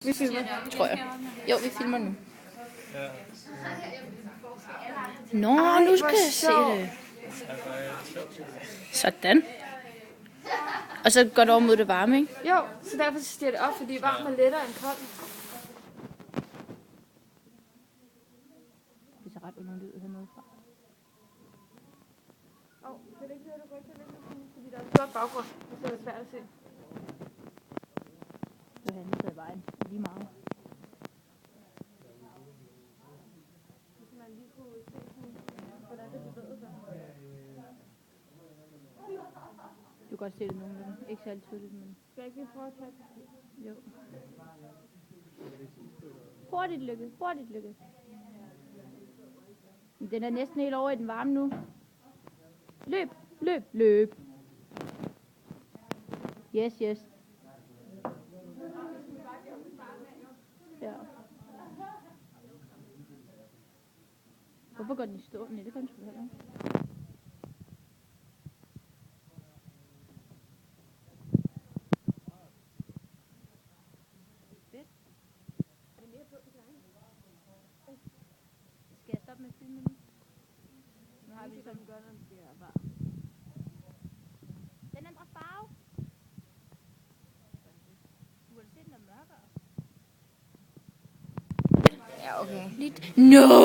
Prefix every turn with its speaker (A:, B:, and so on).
A: Vi filmer, tror jeg. Jo, vi filmer nu. Nå, nu skal jeg se det. Sådan. Og så går det over mod det varme, ikke?
B: Jo, så derfor stiger det op, fordi varm er lettere end kold.
A: Det ser ret underligt ud hernede fra.
B: Kan det ikke høre, du rykker lidt, fordi der er en stor baggrund, så er det svært at se.
A: Johannes er i vejen lige meget.
B: Hvis man lige kunne se, hvordan det bevæger sig.
A: Du kan godt se det nogenlunde. Ikke særlig tydeligt, men...
B: Skal jeg ikke lige prøve at tage det?
A: Jo. Hurtigt, Lykke. Hurtigt, Lykke. Den er næsten helt over i den varme nu. Løb, løb, løb. Yes, yes. Ja. Hvorfor går den i stå? Nej, det kan den sgu heller ikke. Fedt. Er det mere på den kleine? Skal jeg stoppe med at filme nu? Nu har vi sådan gør, når det bliver varmt. Den ændrer farve. Du kan se, den er mørkere.
B: Ja, okay.
A: Lidt. No!